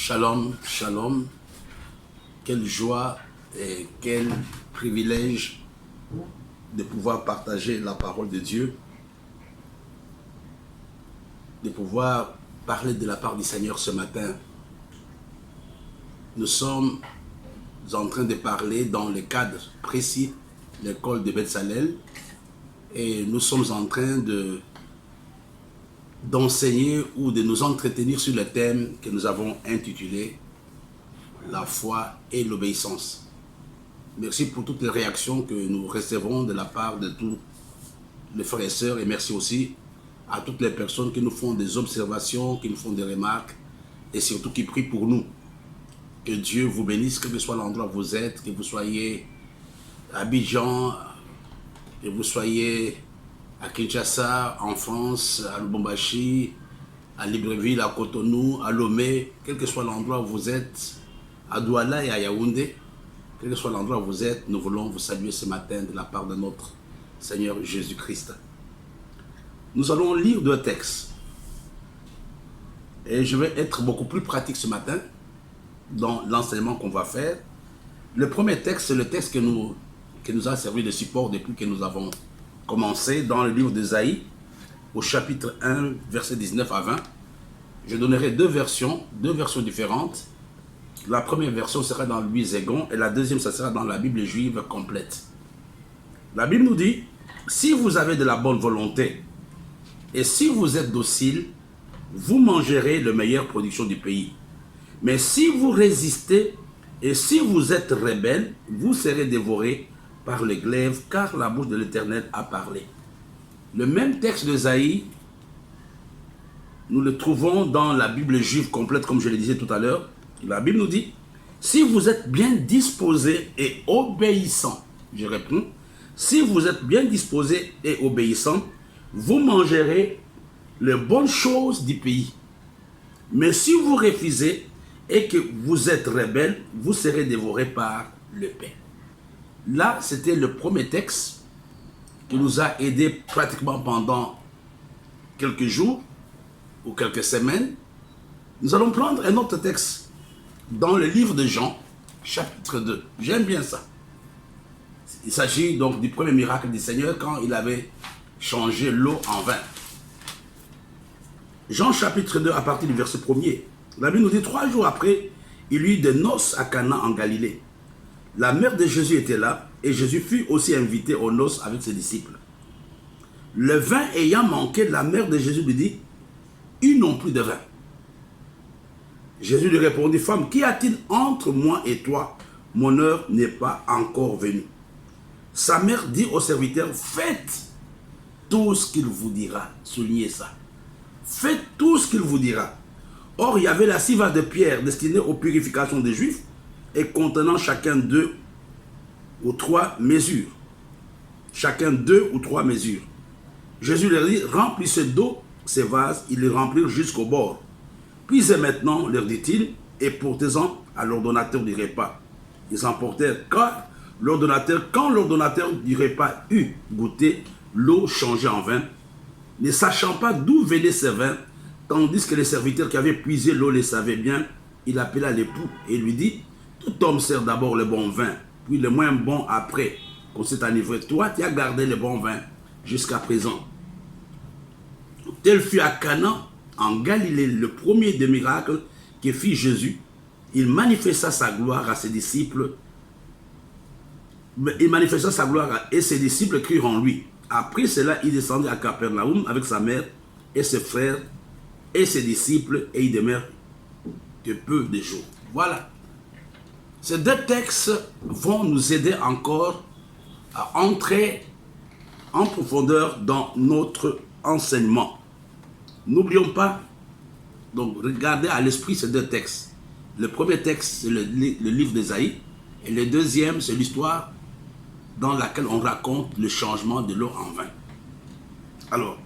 Shalom, shalom. Quelle joie et quel privilège de pouvoir partager la parole de Dieu, de pouvoir parler de la part du Seigneur ce matin. Nous sommes en train de parler dans le cadre précis de l'école de Beth-Salel et nous sommes en train d'enseigner ou de nous entretenir sur le thème que nous avons intitulé « La foi et l'obéissance ». Merci pour toutes les réactions que nous recevons de la part de tous les frères et sœurs et merci aussi à toutes les personnes qui nous font des observations, qui nous font des remarques et surtout qui prient pour nous. Que Dieu vous bénisse, quel que soit l'endroit où vous êtes, que vous soyez à Abidjan, que vous soyez à Kinshasa, en France, à Lubumbashi, à Libreville, à Cotonou, à Lomé, quel que soit l'endroit où vous êtes, à Douala et à Yaoundé, quel que soit l'endroit où vous êtes, nous voulons vous saluer ce matin de la part de notre Seigneur Jésus-Christ. Nous allons lire deux textes. Et je vais être beaucoup plus pratique ce matin dans l'enseignement qu'on va faire. Le premier texte, c'est le texte qui nous a servi de support depuis que nous avons commencé dans le livre d'Ésaïe, au chapitre 1, versets 19 à 20. Je donnerai deux versions différentes. La première version sera dans le Louis-Zégon et la deuxième, ça sera dans la Bible juive complète. La Bible nous dit, si vous avez de la bonne volonté et si vous êtes docile, vous mangerez la meilleure production du pays. Mais si vous résistez et si vous êtes rebelles, vous serez dévorés par les glaives, car la bouche de l'Éternel a parlé. Le même texte d'Ésaïe, nous le trouvons dans la Bible juive complète, comme je le disais tout à l'heure. La Bible nous dit, si vous êtes bien disposés et obéissants, je réponds, si vous êtes bien disposés et obéissants, vous mangerez les bonnes choses du pays. Mais si vous refusez et que vous êtes rebelles, vous serez dévorés par le pain. Là, c'était le premier texte qui nous a aidés pratiquement pendant quelques jours ou quelques semaines. Nous allons prendre un autre texte dans le livre de Jean, chapitre 2. J'aime bien ça. Il s'agit donc du premier miracle du Seigneur quand il avait changé l'eau en vin. Jean chapitre 2 à partir du verset 1er. La Bible nous dit 3 jours après, il y eut des noces à Cana en Galilée. La mère de Jésus était là et Jésus fut aussi invité aux noces avec ses disciples. Le vin ayant manqué, la mère de Jésus lui dit, ils n'ont plus de vin. Jésus lui répondit, femme, qu'y a-t-il entre moi et toi? Mon heure n'est pas encore venue. Sa mère dit au serviteur, faites tout ce qu'il vous dira. Soulignez ça. Faites tout ce qu'il vous dira. Or, il y avait la civa de pierre destinée aux purifications des Juifs et contenant chacun 2 ou 3 mesures. Chacun 2 ou 3 mesures. Jésus leur dit, remplissez d'eau ces vases, ils les remplirent jusqu'au bord. Puis et maintenant, leur dit-il, et portez-en à l'ordonnateur du repas. Ils emportèrent quand l'ordonnateur du repas eut goûté l'eau changée en vin, ne sachant pas d'où venaient ces vins, tandis que les serviteurs qui avaient puisé l'eau les savaient bien, il appela l'époux et lui dit, tout homme sert d'abord le bon vin, puis le moins bon après qu'on s'est enivré. Toi, tu as gardé le bon vin jusqu'à présent. Tel fut à Cana, en Galilée, le premier des miracles que fit Jésus. Il manifesta sa gloire à ses disciples. Et ses disciples crurent en lui. Après cela, il descendit à Capernaum avec sa mère et ses frères et ses disciples et il demeure de peu de jours. Voilà. Ces deux textes vont nous aider encore à entrer en profondeur dans notre enseignement. N'oublions pas, donc regardez à l'esprit ces deux textes. Le premier texte, c'est le livre d'Ésaïe, et le deuxième, c'est l'histoire dans laquelle on raconte le changement de l'eau en vin. Alors,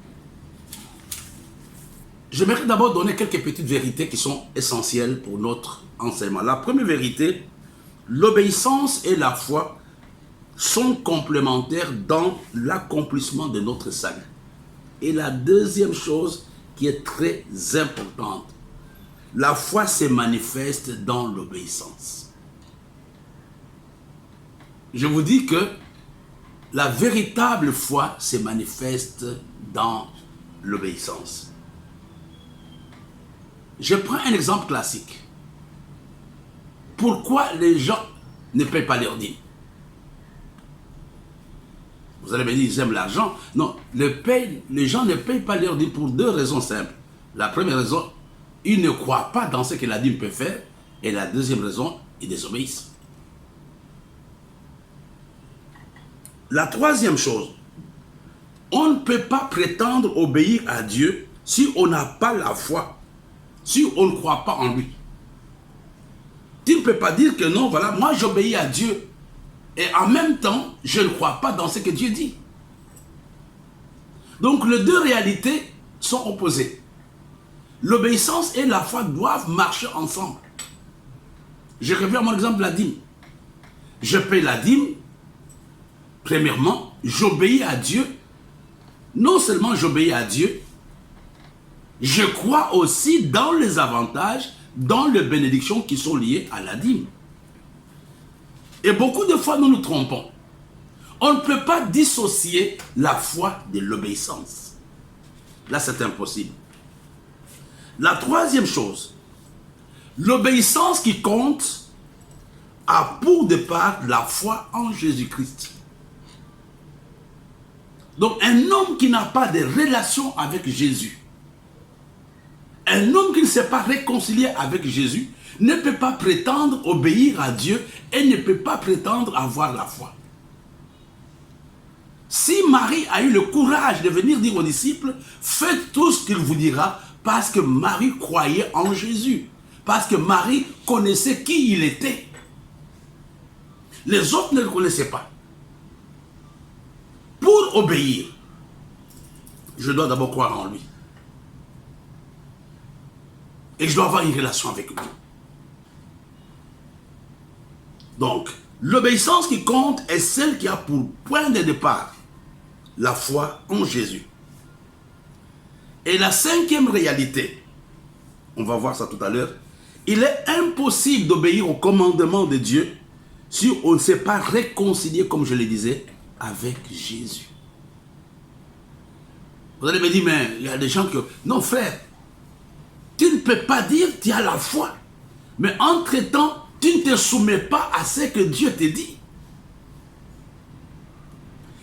j'aimerais d'abord donner quelques petites vérités qui sont essentielles pour notre enseignement. La première vérité, l'obéissance et la foi sont complémentaires dans l'accomplissement de notre salut. Et la deuxième chose qui est très importante, La foi se manifeste dans l'obéissance. Je vous dis que la véritable foi se manifeste dans l'obéissance. Je prends un exemple classique. Pourquoi les gens ne paient pas leurs dîmes? Vous allez me dire, ils aiment l'argent. Non, les gens ne payent pas leurs dîmes pour deux raisons simples. La première raison, ils ne croient pas dans ce que la dîme peut faire. Et la deuxième raison, ils désobéissent. La troisième chose, on ne peut pas prétendre obéir à Dieu si on n'a pas la foi, si on ne croit pas en lui. Tu ne peux pas dire que non, voilà, moi j'obéis à Dieu et en même temps, je ne crois pas dans ce que Dieu dit. Donc les deux réalités sont opposées. L'obéissance et la foi doivent marcher ensemble. Je reviens à mon exemple de la dîme. Je paye la dîme. Premièrement, j'obéis à Dieu. Non seulement j'obéis à Dieu, je crois aussi dans les avantages, dans les bénédictions qui sont liées à la dîme. Et beaucoup de fois, nous nous trompons. On ne peut pas dissocier la foi de l'obéissance. Là, c'est impossible. La troisième chose, l'obéissance qui compte a pour départ la foi en Jésus-Christ. Donc, un homme qui n'a pas de relation avec Jésus, un homme qui ne s'est pas réconcilié avec Jésus, ne peut pas prétendre obéir à Dieu et ne peut pas prétendre avoir la foi. Si Marie a eu le courage de venir dire aux disciples, faites tout ce qu'il vous dira, parce que Marie croyait en Jésus, parce que Marie connaissait qui il était. Les autres ne le connaissaient pas. Pour obéir, je dois d'abord croire en lui. Et je dois avoir une relation avec lui. Donc, l'obéissance qui compte est celle qui a pour point de départ la foi en Jésus. Et la cinquième réalité, on va voir ça tout à l'heure, il est impossible d'obéir au commandement de Dieu si on ne s'est pas réconcilié, comme je le disais, avec Jésus. Vous allez me dire, mais il y a des gens qui... Non frère, tu ne peux pas dire que tu as la foi, mais entre-temps, tu ne te soumets pas à ce que Dieu te dit.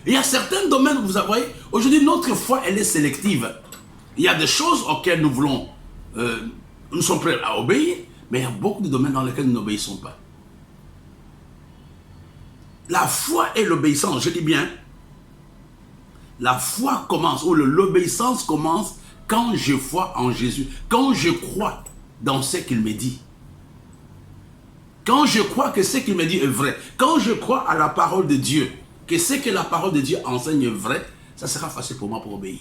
Il y a certains domaines, vous voyez, aujourd'hui notre foi, elle est sélective. Il y a des choses auxquelles nous voulons, nous sommes prêts à obéir, mais il y a beaucoup de domaines dans lesquels nous n'obéissons pas. La foi et l'obéissance, je dis bien, la foi commence, ou l'obéissance commence quand je crois en Jésus, quand je crois dans ce qu'il me dit. Quand je crois que ce qu'il me dit est vrai, quand je crois à la parole de Dieu, que ce que la parole de Dieu enseigne est vrai, ça sera facile pour moi pour obéir.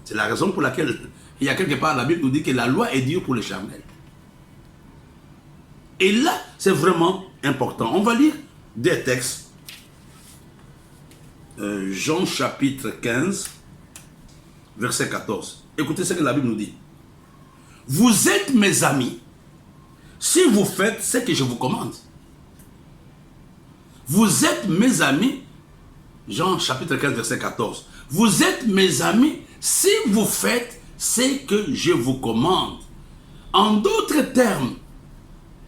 C'est la raison pour laquelle, il y a quelque part, la Bible nous dit que la loi est dure pour les charnels. Et là, c'est vraiment important. On va lire des textes. Jean chapitre 15, verset 14. Écoutez ce que la Bible nous dit. Vous êtes mes amis si vous faites ce que je vous commande. Vous êtes mes amis, Jean chapitre 15, verset 14. Vous êtes mes amis si vous faites ce que je vous commande. En d'autres termes,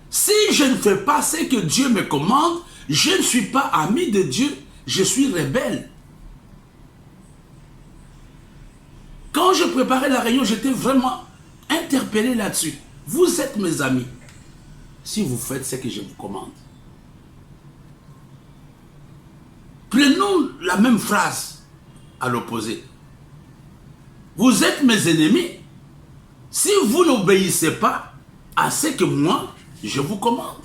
si je ne fais pas ce que Dieu me commande, je ne suis pas ami de Dieu, je suis rebelle. Quand je préparais la réunion, j'étais vraiment interpellé là-dessus. Vous êtes mes amis si vous faites ce que je vous commande. Prenons la même phrase à l'opposé. Vous êtes mes ennemis si vous n'obéissez pas à ce que moi, je vous commande.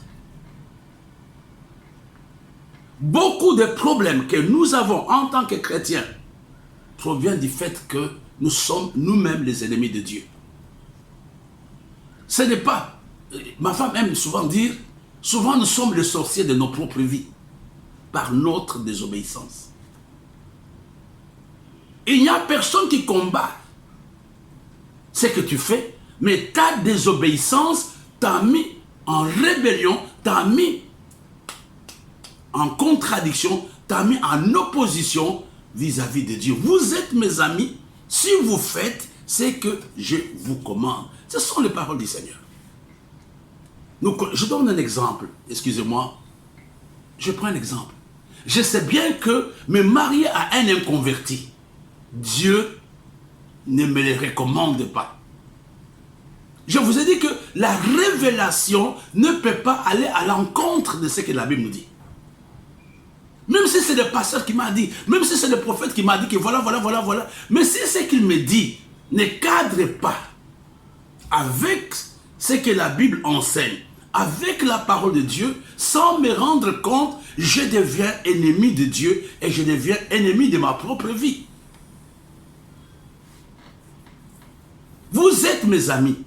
Beaucoup de problèmes que nous avons en tant que chrétiens proviennent du fait que nous sommes nous-mêmes les ennemis de Dieu. Ce n'est pas... Ma femme aime souvent dire, souvent nous sommes les sorciers de nos propres vies par notre désobéissance. Il n'y a personne qui combat ce que tu fais, Mais ta désobéissance t'a mis en rébellion, t'a mis en contradiction, t'a mis en opposition vis-à-vis de Dieu. Vous êtes mes amis si vous faites ce que je vous commande. Ce sont les paroles du Seigneur. Donc, je donne un exemple. Excusez-moi. Je prends un exemple. Je sais bien que me marier à un inconverti, Dieu ne me le recommande pas. Je vous ai dit que la révélation ne peut pas aller à l'encontre de ce que la Bible nous dit. Même si c'est le pasteur qui m'a dit, même si c'est le prophète qui m'a dit que voilà. Mais si ce qu'il me dit ne cadre pas avec ce que la Bible enseigne, avec la parole de Dieu, sans me rendre compte, je deviens ennemi de Dieu et je deviens ennemi de ma propre vie. Vous êtes mes amis.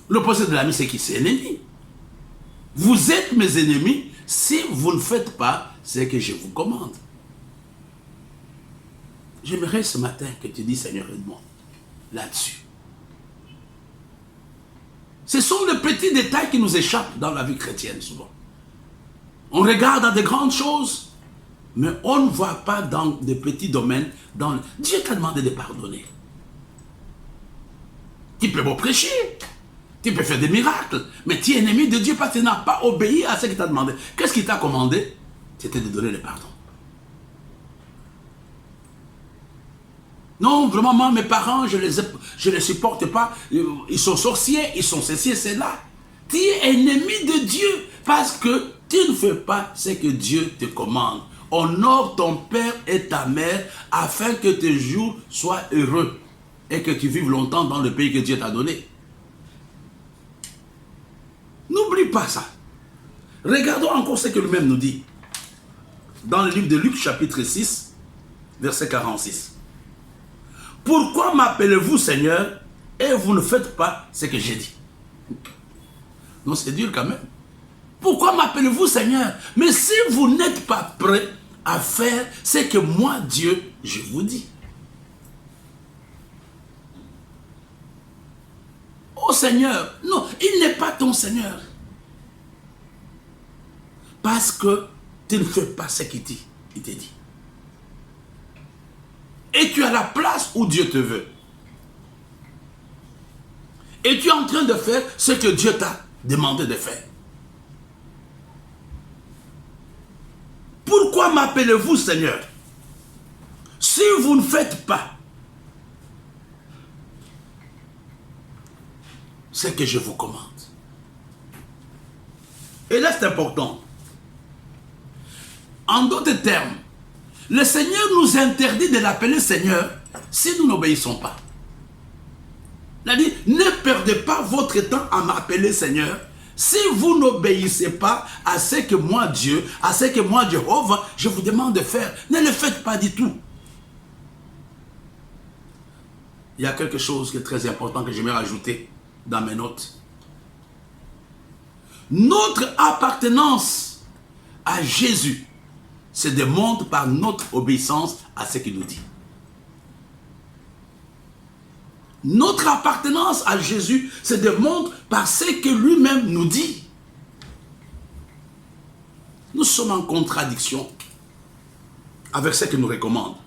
L'opposé de l'ami, c'est qui? C'est ennemi. Vous êtes mes ennemis si vous ne faites pas ce que je vous commande. J'aimerais ce matin que tu dis, Seigneur, aide-moi là-dessus. Ce sont les petits détails qui nous échappent dans la vie chrétienne souvent. On regarde à de grandes choses, mais on ne voit pas dans des petits domaines. Dieu t'a demandé de pardonner. Tu peux me prêcher, tu peux faire des miracles, mais tu es ennemi de Dieu parce que tu n'as pas obéi à ce qu'il t'a demandé. Qu'est-ce qu'il t'a commandé? C'était de donner le pardon. Non, vraiment, moi, mes parents, je les supporte pas. Ils sont sorciers, ils sont ceci et cela. Tu es ennemi de Dieu parce que tu ne fais pas ce que Dieu te commande. Honore ton père et ta mère afin que tes jours soient heureux et que tu vives longtemps dans le pays que Dieu t'a donné. N'oublie pas ça. Regardons encore ce que lui-même nous dit. Dans le livre de Luc, chapitre 6, verset 46. Pourquoi m'appelez-vous Seigneur et vous ne faites pas ce que j'ai dit? Non, c'est dur quand même. Pourquoi m'appelez-vous Seigneur? Mais si vous n'êtes pas prêt à faire ce que moi, Dieu, je vous dis. Oh Seigneur, non, il n'est pas ton Seigneur. Parce que tu ne fais pas ce qu'il te dit. Et tu es à la place où Dieu te veut. Et tu es en train de faire ce que Dieu t'a demandé de faire. Pourquoi m'appelez-vous Seigneur? Si vous ne faites pas ce que je vous commande. Et là c'est important. En d'autres termes, le Seigneur nous interdit de l'appeler Seigneur si nous n'obéissons pas. Il a dit, ne perdez pas votre temps à m'appeler Seigneur si vous n'obéissez pas à ce que moi Dieu, à ce que moi Jéhovah, je vous demande de faire. Ne le faites pas du tout. Il y a quelque chose qui est très important que j'aimerais rajouter dans mes notes. Notre appartenance à Jésus se démontre par notre obéissance à ce qu'il nous dit. Notre appartenance à Jésus se démontre par ce que lui-même nous dit. Nous sommes en contradiction avec ce qu'il nous recommande.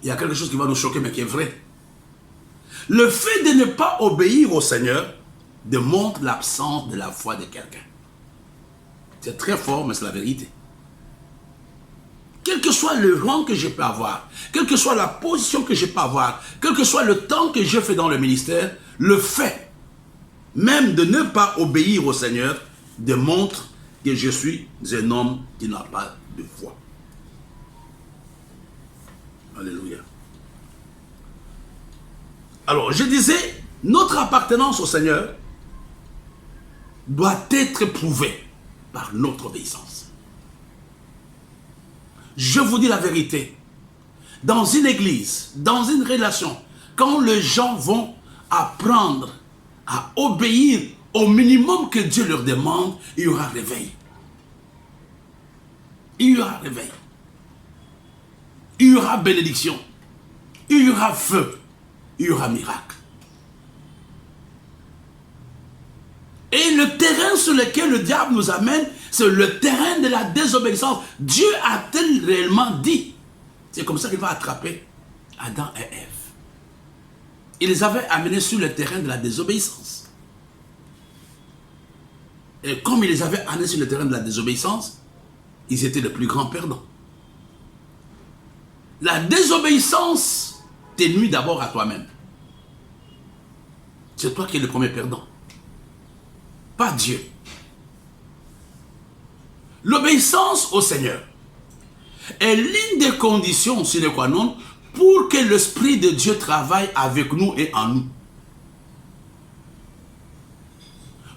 Il y a quelque chose qui va nous choquer, mais qui est vrai. Le fait de ne pas obéir au Seigneur démontre l'absence de la foi de quelqu'un. C'est très fort, mais c'est la vérité. Quel que soit le rang que je peux avoir, quelle que soit la position que je peux avoir, quel que soit le temps que je fais dans le ministère, le fait même de ne pas obéir au Seigneur démontre que je suis un homme qui n'a pas de foi. Alléluia. Alors, je disais, notre appartenance au Seigneur doit être prouvée par notre obéissance. Je vous dis la vérité. Dans une église, dans une relation, quand les gens vont apprendre à obéir au minimum que Dieu leur demande, il y aura réveil. Il y aura réveil. il y aura bénédiction, il y aura feu, il y aura miracle. Et le terrain sur lequel le diable nous amène, c'est le terrain de la désobéissance. Dieu a-t-il réellement dit? C'est comme ça qu'il va attraper Adam et Ève. Il les avait amenés sur le terrain de la désobéissance. Et comme il les avait amenés sur le terrain de la désobéissance, ils étaient les plus grands perdants. La désobéissance te nuit d'abord à toi-même. C'est toi qui es le premier perdant. Pas Dieu. L'obéissance au Seigneur est l'une des conditions sine qua non pour que l'Esprit de Dieu travaille avec nous et en nous.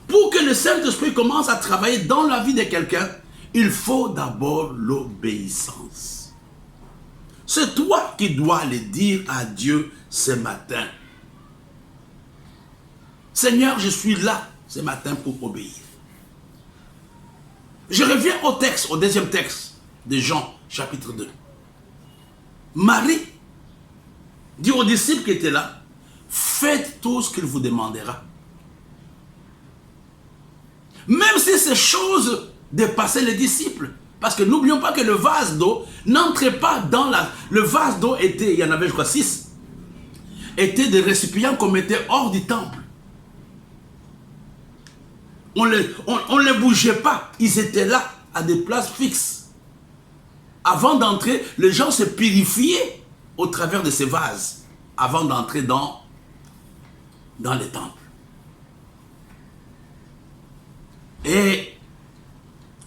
Pour que le Saint-Esprit commence à travailler dans la vie de quelqu'un, il faut d'abord l'obéissance. C'est toi qui dois le dire à Dieu ce matin. Seigneur, je suis là ce matin pour obéir. Je reviens au texte, au deuxième texte de Jean, chapitre 2. Marie dit aux disciples qui étaient là, faites tout ce qu'il vous demandera. Même si ces choses dépassaient les disciples. Parce que n'oublions pas que le vase d'eau n'entrait pas dans la... Le vase d'eau était, il y en avait je crois 6, étaient des récipients qu'on mettait hors du temple. On ne les bougeait pas. Ils étaient là, à des places fixes. Avant d'entrer, les gens se purifiaient au travers de ces vases, avant d'entrer dans les temples. Et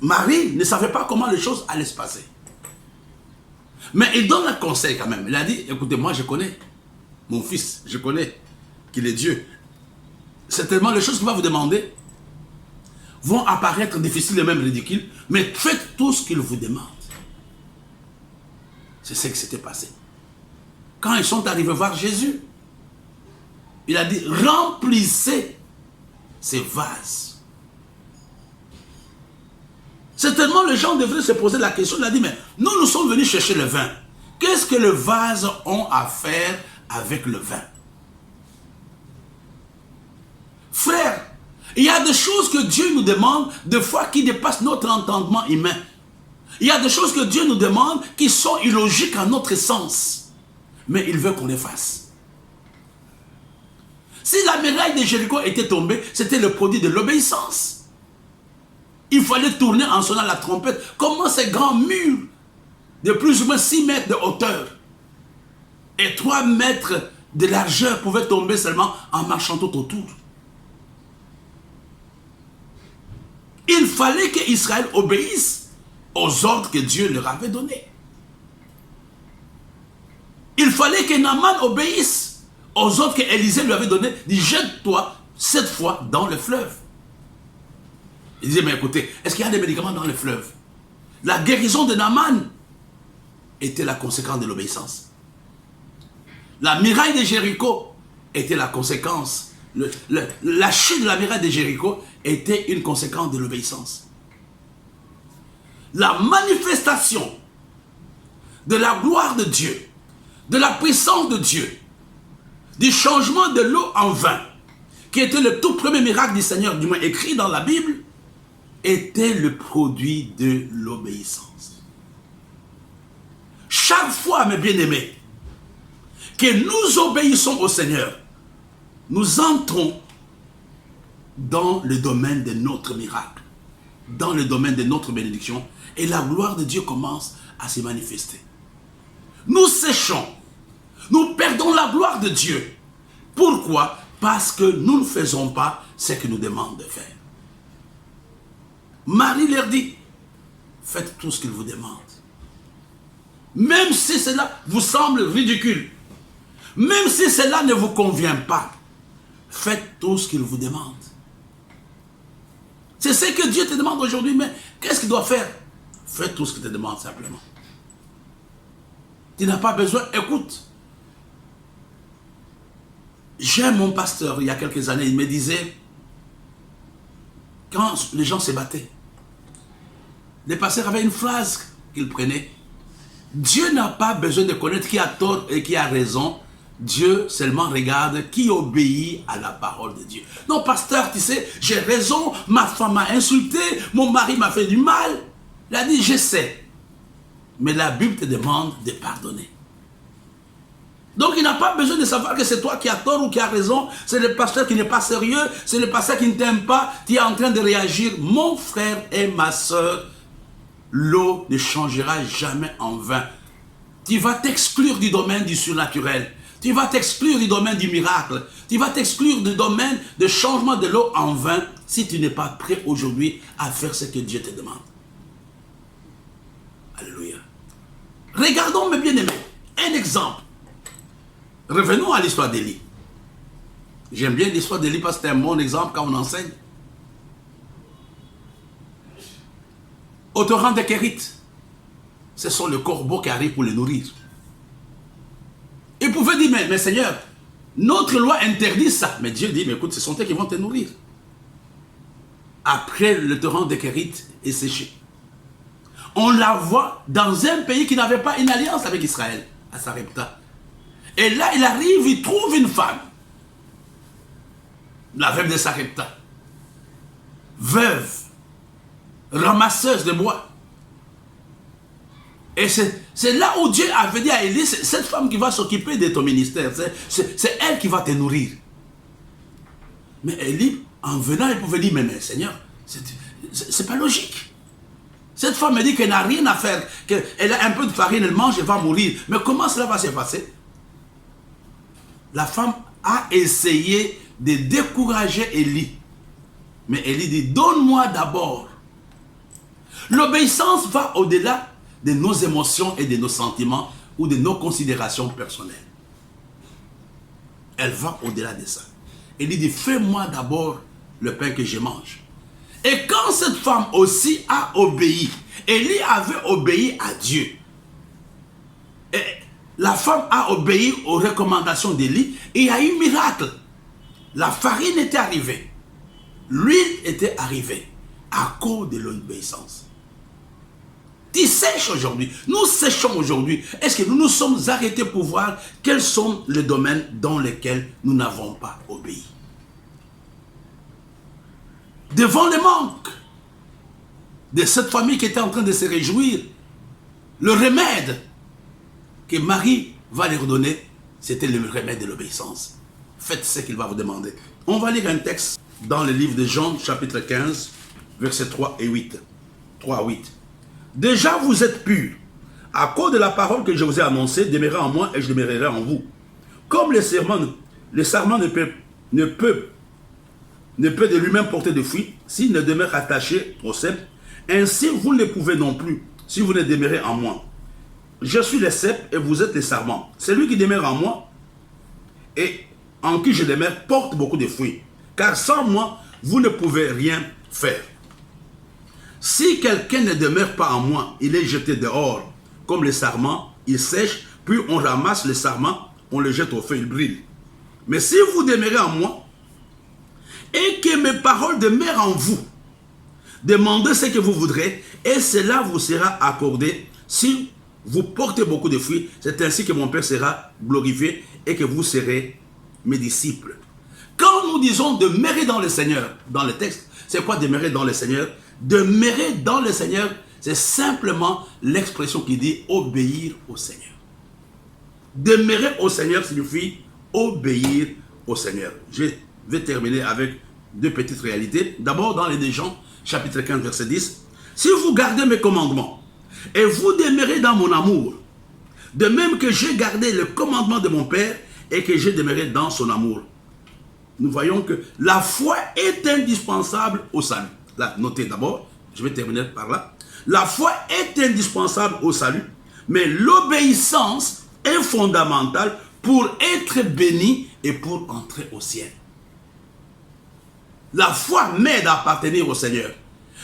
Marie ne savait pas comment les choses allaient se passer. Mais il donne un conseil quand même. Il a dit, écoutez, moi je connais mon fils, je connais qu'il est Dieu. Certainement les choses qu'il va vous demander vont apparaître difficiles et même ridicules, mais faites tout ce qu'il vous demande. C'est ce qui s'était passé. Quand ils sont arrivés voir Jésus, il a dit, remplissez ces vases. Certainement, les gens devraient se poser la question. Il a dit, mais nous sommes venus chercher le vin. Qu'est-ce que les vases ont à faire avec le vin? Frère, il y a des choses que Dieu nous demande, des fois qui dépassent notre entendement humain. Il y a des choses que Dieu nous demande qui sont illogiques à notre sens. Mais il veut qu'on les fasse. Si la muraille de Jéricho était tombée, c'était le produit de l'obéissance. Il fallait tourner en sonnant la trompette. Comment ces grands murs de plus ou moins 6 mètres de hauteur et 3 mètres de largeur pouvaient tomber seulement en marchant tout autour? Il fallait qu'Israël obéisse aux ordres que Dieu leur avait donnés. Il fallait que Naaman obéisse aux ordres qu'Élisée lui avait donnés. Il dit, jette-toi 7 fois dans le fleuve. Il disait, mais écoutez, est-ce qu'il y a des médicaments dans le fleuve? La guérison de Naaman était la conséquence de l'obéissance. La muraille de Jéricho était la conséquence. La chute de la muraille de Jéricho était une conséquence de l'obéissance. La manifestation de la gloire de Dieu, de la puissance de Dieu, du changement de l'eau en vin, qui était le tout premier miracle du Seigneur, du moins écrit dans la Bible, était le produit de l'obéissance. Chaque fois, mes bien-aimés, que nous obéissons au Seigneur, nous entrons dans le domaine de notre miracle, dans le domaine de notre bénédiction, et la gloire de Dieu commence à se manifester. Nous séchons, nous perdons la gloire de Dieu. Pourquoi? Parce que nous ne faisons pas ce qu'il nous demande de faire. Marie leur dit, faites tout ce qu'il vous demande. Même si cela vous semble ridicule, même si cela ne vous convient pas, faites tout ce qu'il vous demande. C'est ce que Dieu te demande aujourd'hui, mais qu'est-ce qu'il doit faire? Fais tout ce qu'il te demande simplement. Tu n'as pas besoin, écoute. J'ai mon pasteur, il y a quelques années, il me disait, quand les gens se battaient, les pasteurs avaient une phrase qu'ils prenaient. Dieu n'a pas besoin de connaître qui a tort et qui a raison. Dieu seulement regarde qui obéit à la parole de Dieu. Non, pasteur, tu sais, j'ai raison, ma femme m'a insulté, mon mari m'a fait du mal. Il a dit, je sais. Mais la Bible te demande de pardonner. Donc il n'a pas besoin de savoir que c'est toi qui as tort ou qui as raison. C'est le pasteur qui n'est pas sérieux, c'est le pasteur qui ne t'aime pas. Tu es en train de réagir. Mon frère et ma soeur, l'eau ne changera jamais en vin. Tu vas t'exclure du domaine du surnaturel. Tu vas t'exclure du domaine du miracle. Tu vas t'exclure du domaine de changement de l'eau en vin si tu n'es pas prêt aujourd'hui à faire ce que Dieu te demande. Alléluia. Regardons mes bien-aimés. Un exemple. Revenons à l'histoire d'Élie. J'aime bien l'histoire d'Élie parce que c'est un bon exemple quand on enseigne. Au torrent de Kérit, ce sont les corbeaux qui arrivent pour les nourrir. Ils pouvaient dire, mais Seigneur, notre loi interdit ça. Mais Dieu dit, mais écoute, ce sont eux qui vont te nourrir. Après, le torrent de Kérit est séché. On la voit dans un pays qui n'avait pas une alliance avec Israël, à Sarepta. Et là, il arrive, il trouve une femme. La veuve de Sarepta. Veuve. Ramasseuse de bois. Et c'est là où Dieu avait dit à Élie, c'est cette femme qui va s'occuper de ton ministère. C'est elle qui va te nourrir. Mais Élie, en venant, il pouvait dire, mais Seigneur, c'est pas logique. Cette femme me dit qu'elle n'a rien à faire, qu'elle a un peu de farine, elle mange, elle va mourir. Mais comment cela va se passer? La femme a essayé de décourager Élie. Mais Élie dit, donne-moi d'abord. L'obéissance va au-delà de nos émotions et de nos sentiments ou de nos considérations personnelles. Elle va au-delà de ça. Élie dit, fais-moi d'abord le pain que je mange. Et quand cette femme aussi a obéi, Élie avait obéi à Dieu. Et la femme a obéi aux recommandations d'Élie et il y a eu miracle. La farine était arrivée. L'huile était arrivée à cause de l'obéissance. Tu sèches aujourd'hui. Nous séchons aujourd'hui. Est-ce que nous nous sommes arrêtés pour voir quels sont les domaines dans lesquels nous n'avons pas obéi? Devant le manque de cette famille qui était en train de se réjouir, le remède que Marie va leur donner, c'était le remède de l'obéissance. Faites ce qu'il va vous demander. On va lire un texte dans le livre de Jean, chapitre 15, versets 3 et 8. 3 à 8. Déjà vous êtes purs, à cause de la parole que je vous ai annoncée, demeurez en moi et je demeurerai en vous. Comme le serment ne peut de lui-même porter de fruits s'il ne demeure attaché au cep, ainsi vous ne pouvez non plus si vous ne demeurez en moi. Je suis le cep et vous êtes les sarments. Celui qui demeure en moi et en qui je demeure porte beaucoup de fruits, car sans moi vous ne pouvez rien faire. Si quelqu'un ne demeure pas en moi, il est jeté dehors comme les sarments, il sèche, puis on ramasse les sarments, on les jette au feu, il brille. Mais si vous demeurez en moi et que mes paroles demeurent en vous, demandez ce que vous voudrez et cela vous sera accordé. Si vous portez beaucoup de fruits, c'est ainsi que mon Père sera glorifié et que vous serez mes disciples. Quand nous disons demeurer dans le Seigneur, dans le texte, c'est quoi demeurer dans le Seigneur? Demeurer dans le Seigneur, c'est simplement l'expression qui dit obéir au Seigneur. Demeurer au Seigneur signifie obéir au Seigneur. Je vais terminer avec deux petites réalités. D'abord, dans les 2 Jean, chapitre 15, verset 10. Si vous gardez mes commandements et vous demeurez dans mon amour, de même que j'ai gardé le commandement de mon Père et que j'ai demeuré dans son amour. Nous voyons que la foi est indispensable au salut. Là, notez d'abord, je vais terminer par là. La foi est indispensable au salut, mais l'obéissance est fondamentale pour être béni et pour entrer au ciel. La foi m'aide à appartenir au Seigneur,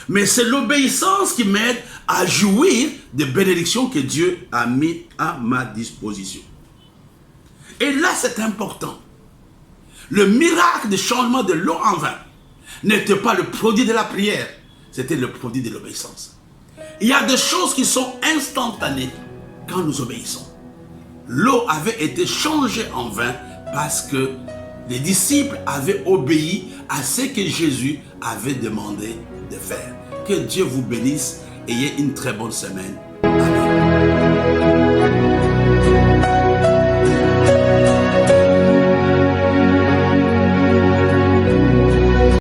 mais c'est l'obéissance qui m'aide à jouir des bénédictions que Dieu a mis à ma disposition. Et là, c'est important. Le miracle du changement de l'eau en vin n'était pas le produit de la prière, c'était le produit de l'obéissance. Il y a des choses qui sont instantanées. quand nous obéissons. L'eau avait été changée en vin parce que les disciples avaient obéi à ce que Jésus avait demandé de faire. Que Dieu vous bénisse. Ayez une très bonne semaine.